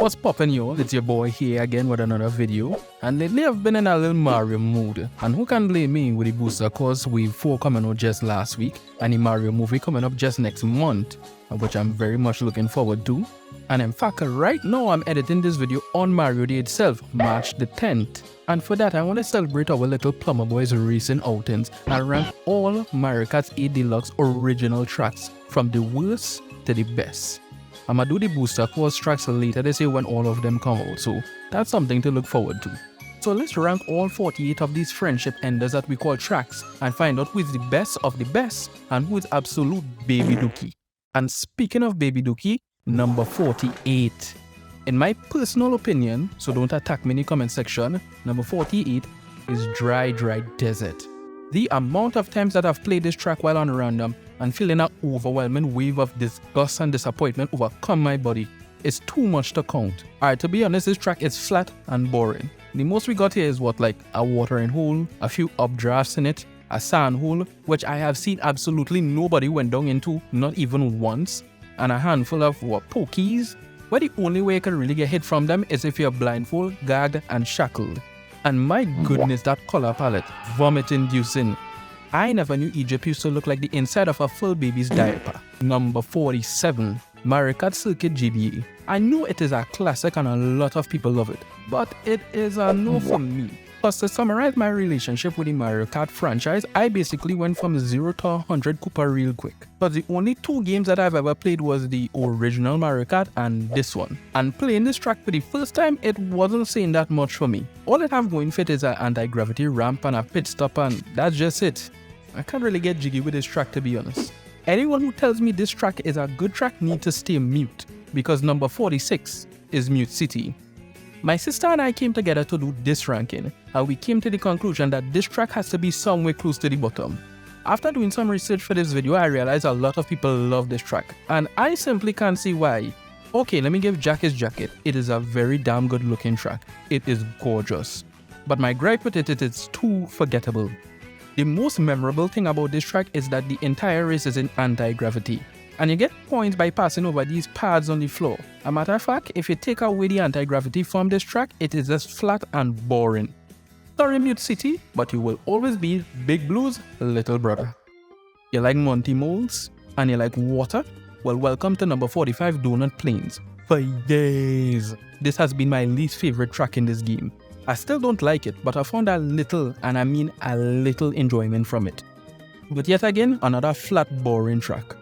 What's poppin', y'all? It's your boy here again with another video. And lately I've been in a little Mario mood. And who can blame me with the booster, cause we've 4 coming out just last week and the Mario movie coming up just next month, which I'm very much looking forward to. And in fact, right now I'm editing this video on Mario Day itself, March the 10th. And for that, I want to celebrate our little Plumber Boys recent outings and rank all Mario Kart 8 Deluxe original tracks from the worst to the best. I'ma do the booster course tracks later this year when all of them come out, so that's something to look forward to. So let's rank all 48 of these friendship enders that we call tracks and find out who is the best of the best and who is absolute baby dookie. And speaking of baby dookie, number 48. In my personal opinion, so don't attack me in the comment section, number 48 is Dry Desert. The amount of times that I've played this track while on random and feeling an overwhelming wave of disgust and disappointment overcome my body is too much to count. Alright, to be honest, this track is flat and boring. The most we got here is what, like a watering hole, a few updrafts in it, a sand hole, which I have seen absolutely nobody went down into, not even once, and a handful of pokies, where the only way you can really get hit from them is if you're blindfolded, gagged, and shackled. And my goodness, that color palette, vomit-inducing. I never knew Egypt used to look like the inside of a full baby's diaper. Number 47, Mario Kart Circuit GBA. I know it is a classic and a lot of people love it, but it is a no for me. Plus, to summarize my relationship with the Mario Kart franchise, I basically went from 0 to 100 Koopa real quick. But the only 2 games that I've ever played was the original Mario Kart and this one. And playing this track for the first time, it wasn't saying that much for me. All it have going for it is an anti-gravity ramp and a pit stop, and that's just it. I can't really get jiggy with this track, to be honest. Anyone who tells me this track is a good track needs to stay mute, because number 46 is Mute City. My sister and I came together to do this ranking, and we came to the conclusion that this track has to be somewhere close to the bottom. After doing some research for this video, I realized a lot of people love this track, and I simply can't see why. Okay, let me give Jack his jacket. It is a very damn good looking track. It is gorgeous. But my gripe with it is too forgettable. The most memorable thing about this track is that the entire race is in anti-gravity. And you get points by passing over these pads on the floor. A matter of fact, if you take away the anti-gravity from this track, it is just flat and boring. Sorry Mute City, but you will always be Big Blue's little brother. You like Monty Moles? And you like water? Well, welcome to number 45 Donut Plains. For days, this has been my least favorite track in this game. I still don't like it, but I found a little, and I mean a little enjoyment from it. But yet again, another flat, boring track.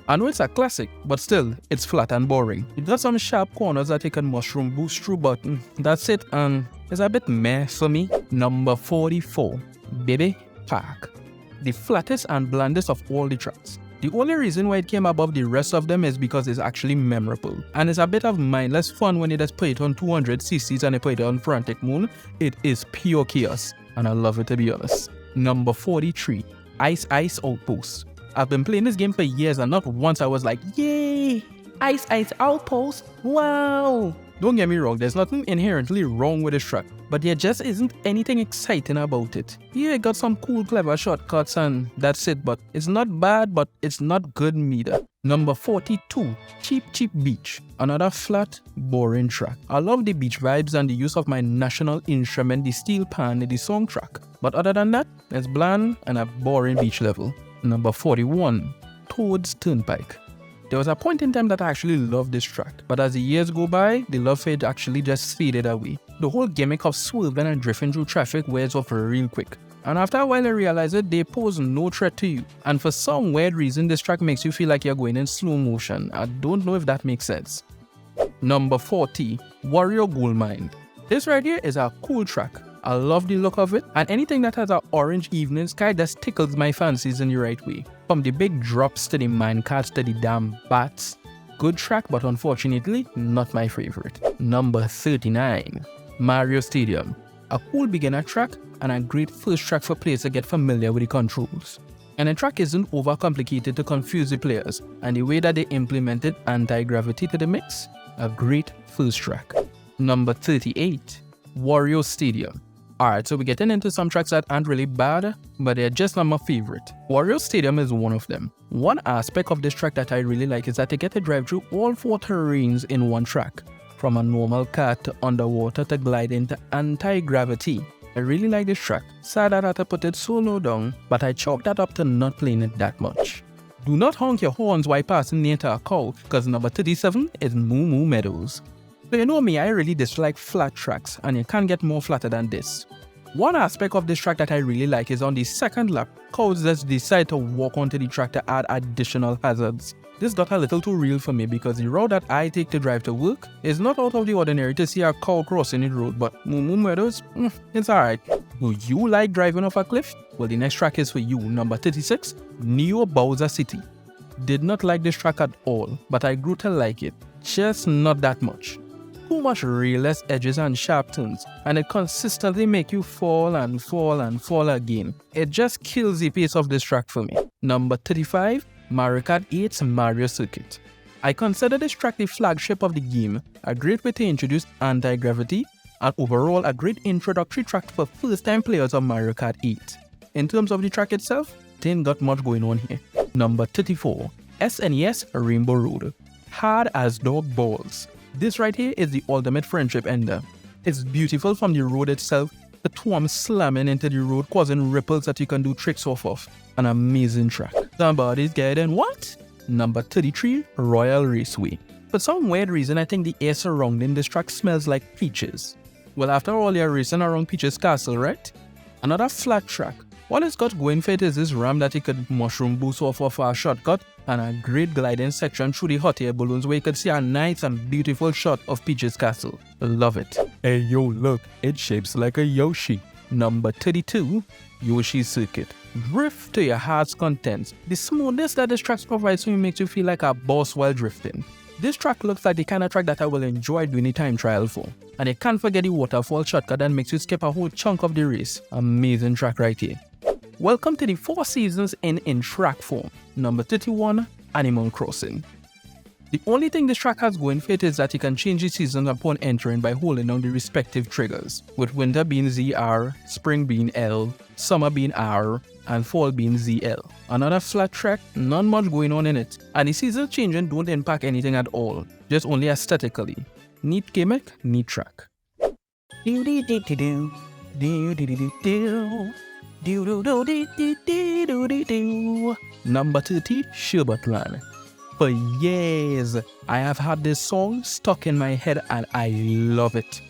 I know it's a classic, but still, it's flat and boring. It got some sharp corners that you can mushroom boost through, but that's it, and it's a bit meh for me. Number 44, Baby Park. The flattest and blandest of all the tracks. The only reason why it came above the rest of them is because it's actually memorable. And it's a bit of mindless fun when you just put it on 200cc and you put it on frantic mode. It is pure chaos, and I love it, to be honest. Number 43, Ice Outpost. I've been playing this game for years and not once I was like, yay, Ice Outpost, wow. Don't get me wrong, there's nothing inherently wrong with this track, but there just isn't anything exciting about it. Yeah, it got some cool clever shortcuts and that's it, but it's not bad, but it's not good neither. Number 42, Cheap Beach. Another flat, boring track. I love the beach vibes and the use of my national instrument, the steel pan, in the song track. But other than that, it's bland and a boring beach level. Number 41, Toad's Turnpike. There was a point in time that I actually loved this track, but as the years go by, the love for it actually just faded away. The whole gimmick of swerving and drifting through traffic wears off real quick. And after a while I realized that they pose no threat to you. And for some weird reason, this track makes you feel like you're going in slow motion. I don't know if that makes sense. Number 40, Warrior Goldmine. This right here is a cool track. I love the look of it, and anything that has an orange evening sky just tickles my fancies in the right way. From the big drops to the minecarts to the damn bats. Good track, but unfortunately, not my favorite. Number 39, Mario Stadium. A cool beginner track and a great first track for players to get familiar with the controls. And the track isn't overcomplicated to confuse the players, and the way that they implemented anti-gravity to the mix, a great first track. Number 38, Wario Stadium. Alright, so we're getting into some tracks that aren't really bad, but they're just not my favorite. Wario Stadium is one of them. One aspect of this track that I really like is that they get to drive through all 4 terrains in one track. from a normal kart to underwater to glide into anti-gravity. I really like this track. Sad that I had to put it so low down, but I chalked that up to not playing it that much. Do not honk your horns while passing near to a cow, cause number 37 is Moo Moo Meadows. So you know me, I really dislike flat tracks, and you can't get more flatter than this. One aspect of this track that I really like is on the second lap, cows just decide to walk onto the track to add additional hazards. This got a little too real for me because the route that I take to drive to work is not out of the ordinary to see a cow crossing the road, but Moo Moo Meadows, it's alright. Do you like driving off a cliff? Well, the next track is for you, number 36, Neo Bowser City. Did not like this track at all, but I grew to like it, just not that much. Too much railless edges and sharp turns, and it consistently make you fall and fall and fall again. It just kills the pace of this track for me. Number 35, Mario Kart 8's Mario Circuit. I consider this track the flagship of the game, a great way to introduce anti-gravity, and overall a great introductory track for first-time players of Mario Kart 8. In terms of the track itself, it ain't got much going on here. Number 34, SNES Rainbow Road. Hard as dog balls. This right here is the ultimate friendship ender. It's beautiful from the road itself, the twom slamming into the road causing ripples that you can do tricks off of. An amazing track. Somebody's getting what? Number 33, Royal Raceway. For some weird reason, I think the air surrounding this track smells like peaches. Well, after all, you're racing around Peach's Castle, right? Another flat track. What it's got going for it is this ramp that you could mushroom boost off of a shortcut, and a great gliding section through the hot air balloons where you could see a nice and beautiful shot of Peach's Castle. Love it. Hey yo, look, it shapes like a Yoshi. Number 32, Yoshi's Circuit. Drift to your heart's content. The smoothness that this track provides to you makes you feel like a boss while drifting. This track looks like the kind of track that I will enjoy doing a time trial for. And you can't forget the waterfall shortcut that makes you skip a whole chunk of the race. Amazing track right here. Welcome to the 4 seasons in track form. Number 31, Animal Crossing. The only thing this track has going for it is that you can change the seasons upon entering by holding down the respective triggers, with winter being ZR, spring being L, summer being R, and fall being ZL. Another flat track, not much going on in it, and the seasons changing don't impact anything at all, just only aesthetically. Neat gimmick, neat track. Number 30, Sherbetland. For years, I have had this song stuck in my head and I love it.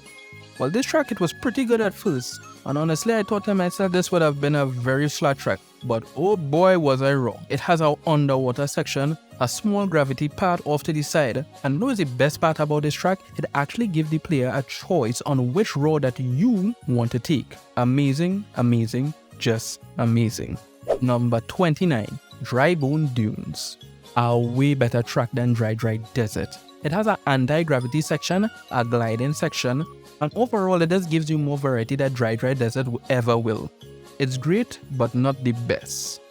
Well, this track, it was pretty good at first, and honestly I thought to myself this would have been a very flat track, but oh boy was I wrong. It has our underwater section, a small gravity part off to the side, and know the best part about this track? It actually gives the player a choice on which road that you want to take. Amazing, amazing, just amazing. Number 29, Dry Bone Dunes. A way better track than Dry Desert. It has an anti-gravity section, a gliding section, and overall it just gives you more variety than Dry Desert ever will. It's great, but not the best.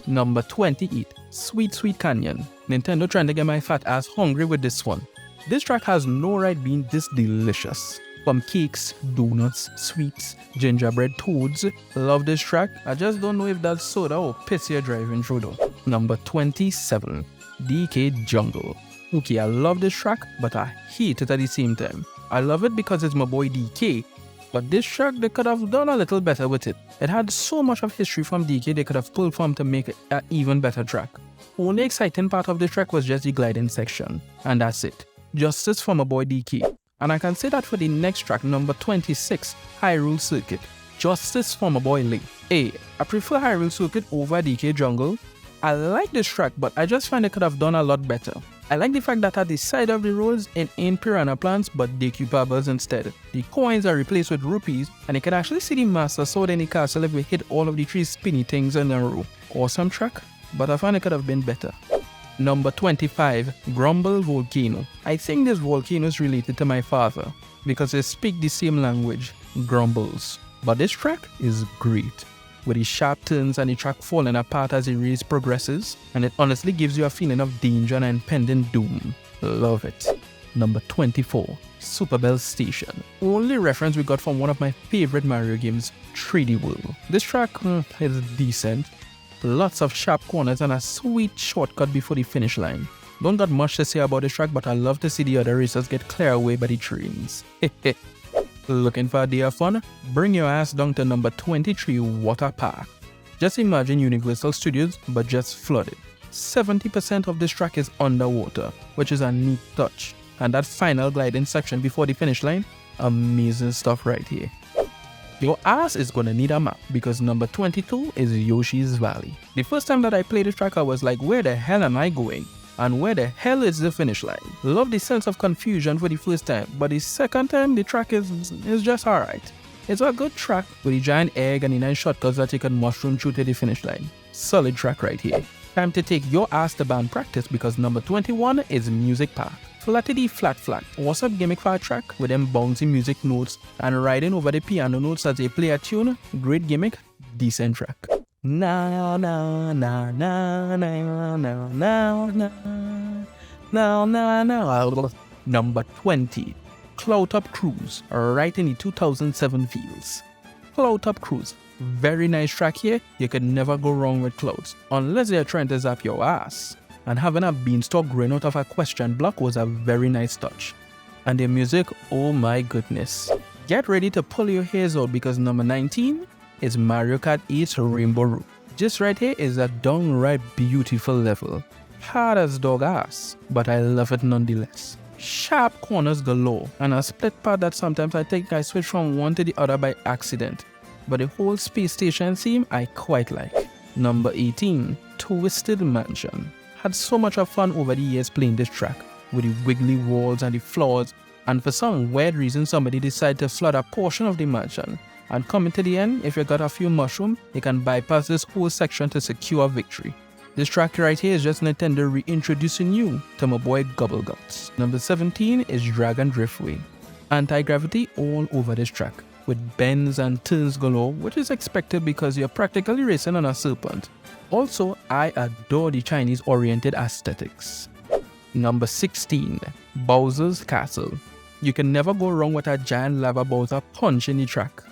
Number 28, Sweet Canyon. Nintendo trying to get my fat ass hungry with this one. This track has no right being this delicious. From cakes, donuts, sweets, gingerbread toads. Love this track. I just don't know if that's soda or piss you're driving through though. Number 27, DK Jungle. Okay, I love this track, but I hate it at the same time. I love it because it's my boy DK, but this track they could have done a little better with it. It had so much of history from DK they could have pulled from to make it an even better track. Only exciting part of this track was just the gliding section, and that's it. Justice for my boy DK. And I can say that for the next track, number 26, Hyrule Circuit. Justice for my boy Lee. Hey, I prefer Hyrule Circuit over DK Jungle. I like this track, but I just find they could have done a lot better. I like the fact that at the side of the roads it ain't piranha plants but decupables instead. The coins are replaced with rupees, and you can actually see the master sword in the castle if we hit all of the 3 spinny things in a row. Awesome track, but I find it could have been better. Number 25, Grumble Volcano. I think this volcano is related to my father because they speak the same language, grumbles. But this track is great, with the sharp turns and the track falling apart as the race progresses, and it honestly gives you a feeling of danger and impending doom. Love it. Number 24, Super Bell Station. Only reference we got from one of my favorite Mario games, 3D World. This track is decent. Lots of sharp corners and a sweet shortcut before the finish line. Don't got much to say about this track, but I love to see the other racers get cleared away by the trains. Looking for a day of fun? Bring your ass down to number 23 Water Park. Just imagine Universal Studios, but just flooded. 70% of this track is underwater, which is a neat touch. And that final gliding section before the finish line, amazing stuff right here. Your ass is gonna need a map because number 22 is Yoshi's Valley. The first time that I played this track, I was like, where the hell am I going? And where the hell is the finish line? Love the sense of confusion for the first time, but the second time the track is just alright. It's a good track with a giant egg and the 9 shortcuts that you can mushroom through to the finish line. Solid track right here. Time to take your ass to band practice because number 21 is Music Park. Flattity flat flat. What's up gimmick for a track with them bouncy music notes and riding over the piano notes as they play a tune? Great gimmick, decent track. Na na na na na na na na na na. Number 20, Cloud Top Cruise, right in the 2007 feels. Cloud Top Cruise, very nice track here. You can never go wrong with clouds, unless they're trying to zap your ass. And having a beanstalk growing out of a question block was a very nice touch. And the music, oh my goodness. Get ready to pull your hairs out because number 19 is Mario Kart 8's Rainbow Road. This right here is a downright beautiful level. Hard as dog ass, but I love it nonetheless. Sharp corners galore and a split part that sometimes I think I switch from one to the other by accident. But the whole space station theme I quite like. Number 18, Twisted Mansion. Had so much of fun over the years playing this track, with the wiggly walls and the floors, and for some weird reason somebody decided to flood a portion of the mansion. And coming to the end, if you got a few mushrooms, you can bypass this whole section to secure victory. This track right here is just Nintendo reintroducing you to my boy Gubbleguts. Number 17 is Dragon Driftway. Anti-gravity all over this track, with bends and turns galore, which is expected because you're practically racing on a serpent. Also, I adore the Chinese-oriented aesthetics. Number 16, Bowser's Castle. You can never go wrong with a giant lava Bowser punch in the track.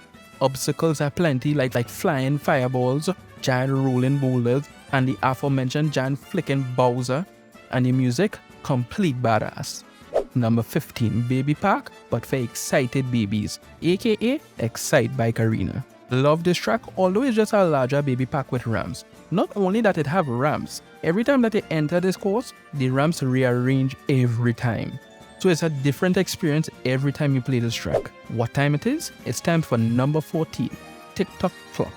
Obstacles are plenty like flying fireballs, giant rolling boulders, and the aforementioned giant flicking Bowser. And the music, complete badass. Number 15, Baby Park, but for excited babies, aka Excite Bike Arena. Love this track, although it's just a larger baby park with ramps. Not only that it have ramps, every time that you enter this course, the ramps rearrange every time. So it's a different experience every time you play this track. What time it is? It's time for number 14, TikTok Clock.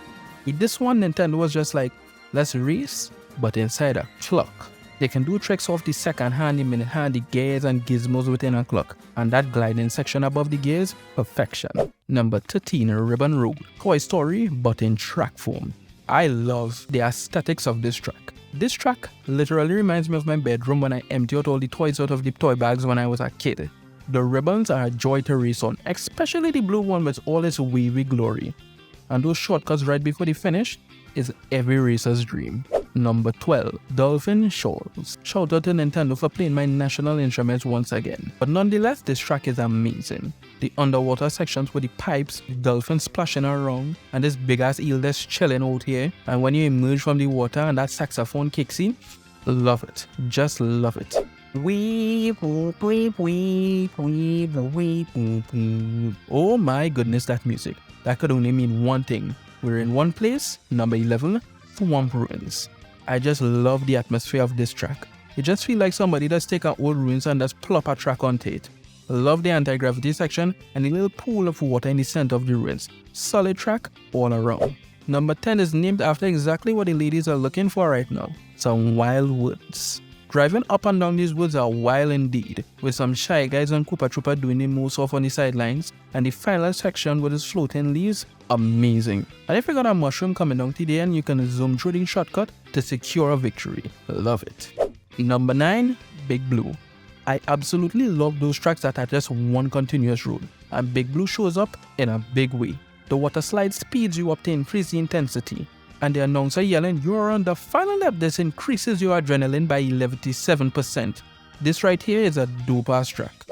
With this one, Nintendo was just like, let's race, but inside a clock. They can do tricks off the second hand, the minute hand, the gears and gizmos within a clock. And that gliding section above the gears, perfection. Number 13, Ribbon Road. Toy Story, but in track form. I love the aesthetics of this track. This track literally reminds me of my bedroom when I emptied out all the toys out of the toy bags when I was a kid. The ribbons are a joy to race on, especially the blue one with all its wavy glory. And those shortcuts right before the finish is every racer's dream. Number 12, Dolphin Shoals. Shout out to Nintendo for playing my national instruments once again. But nonetheless, this track is amazing. The underwater sections with the pipes, dolphins splashing around, and this big ass eel that's chilling out here. And when you emerge from the water and that saxophone kicks in, love it. Just love it. Oh my goodness, that music. That could only mean one thing. We're in one place, number 11, Swamp Ruins. I just love the atmosphere of this track. It just feels like somebody just take an old ruins and just plop a track onto it. Love the anti-gravity section and the little pool of water in the center of the ruins. Solid track all around. Number 10 is named after exactly what the ladies are looking for right now. Some wild woods. Driving up and down these woods are wild indeed, with some shy guys on Koopa Troopa doing the most off on the sidelines, and the final section with its floating leaves, amazing. And if you got a mushroom coming down to the end, you can zoom through the shortcut to secure a victory. Love it. Number 9, Big Blue. I absolutely love those tracks that are just one continuous road, and Big Blue shows up in a big way. The water slide speeds you up to increase the intensity, and the announcer yelling you're on the final lap. This increases your adrenaline by 11%. This right here is a dope ass track.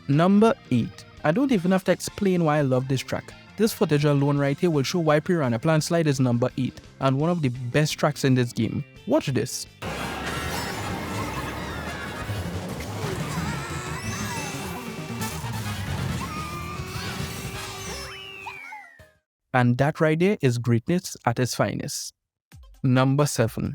Number 8. I don't even have to explain why I love this track. This footage alone right here will show why Piranha Plant Slide is number 8 and one of the best tracks in this game. Watch this. And that right there is greatness at its finest. Number 7.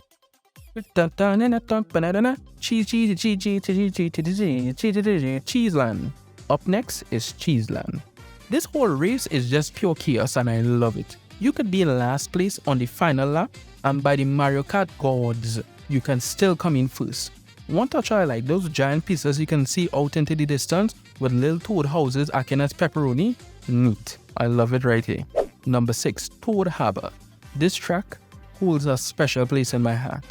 Cheeseland. Up next is Cheeseland. This whole race is just pure chaos and I love it. You could be in last place on the final lap, and by the Mario Kart gods, you can still come in first. One touch I like, those giant pieces you can see out into the distance with little toad houses acting as pepperoni. Neat. I love it right here. Number 6. Toad Harbor. This track holds a special place in my heart.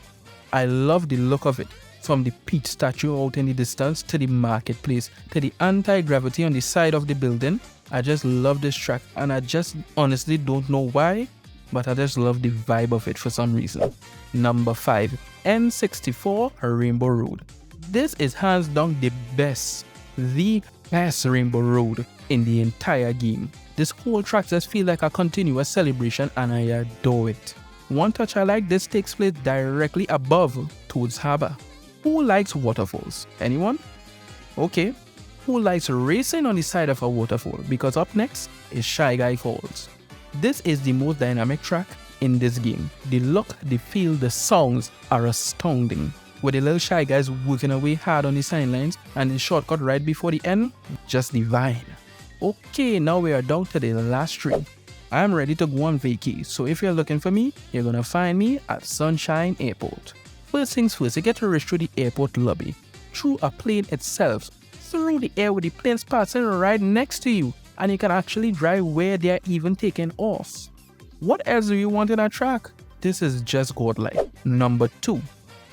I love the look of it. From the Peach statue out in the distance to the marketplace to the anti-gravity on the side of the building. I just love this track and I just honestly don't know why, but I just love the vibe of it for some reason. Number 5. N64 Rainbow Road. This is hands down the best Rainbow Road in the entire game. This whole track just feels like a continuous celebration and I adore it. One touch I like, this takes place directly above Toad's Harbor. Who likes waterfalls? Anyone? Okay. Who likes racing on the side of a waterfall? Because up next is Shy Guy Falls. This is the most dynamic track in this game. The look, the feel, the sounds are astounding. With the little Shy Guys working away hard on the sidelines and the shortcut right before the end, just divine. Okay, now we are down to the last 3. I am ready to go on vacay, so if you're looking for me, you're gonna find me at Sunshine Airport. First things first, you get to rush through the airport lobby, through a plane itself, through the air with the planes passing right next to you, and you can actually drive where they're even taking off. What else do you want in a track? This is just godlike. Number 2.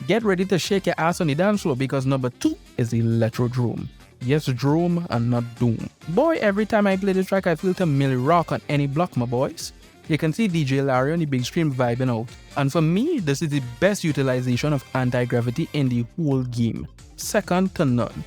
Get ready to shake your ass on the dance floor because number 2 is Electrodrome. Yes, Drome and not Doom. Boy, every time I play this track, I feel to Millie rock on any block, my boys. You can see DJ Larry on the big screen vibing out. And for me, this is the best utilization of anti-gravity in the whole game. Second to none.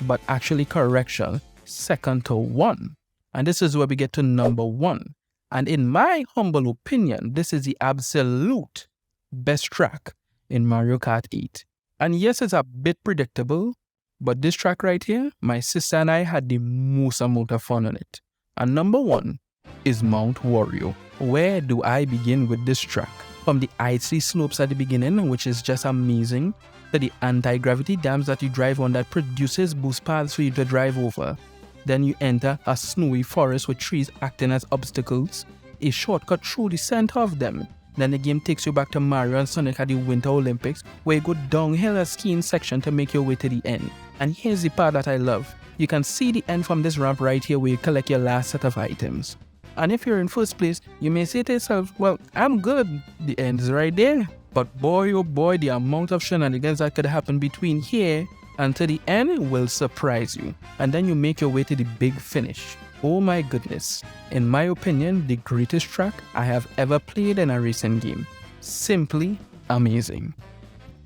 But actually, correction, second to 1. And this is where we get to number 1. And in my humble opinion, this is the absolute best track in Mario Kart 8. And yes, it's a bit predictable, but this track right here, my sister and I had the most amount of fun on it. And number 1 is Mount Wario. Where do I begin with this track? From the icy slopes at the beginning, which is just amazing, to the anti-gravity dams that you drive on that produces boost paths for you to drive over. Then you enter a snowy forest with trees acting as obstacles, a shortcut through the center of them. Then the game takes you back to Mario and Sonic at the Winter Olympics, where you go downhill a skiing section to make your way to the end. And here's the part that I love. You can see the end from this ramp right here where you collect your last set of items. And if you're in first place, you may say to yourself, well, I'm good, the end is right there. But boy oh boy, the amount of shenanigans that could happen between here and to the end will surprise you. And then you make your way to the big finish. Oh my goodness. In my opinion, the greatest track I have ever played in a racing game. Simply amazing.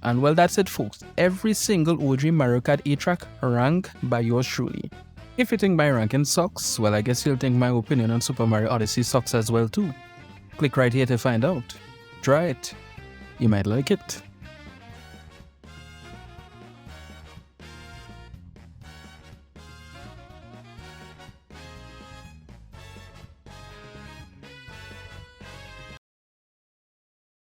And well, that's it folks. Every single OG Mario Kart 8 track ranked by yours truly. If you think my ranking sucks, well I guess you'll think my opinion on Super Mario Odyssey sucks as well too. Click right here to find out. Try it. You might like it.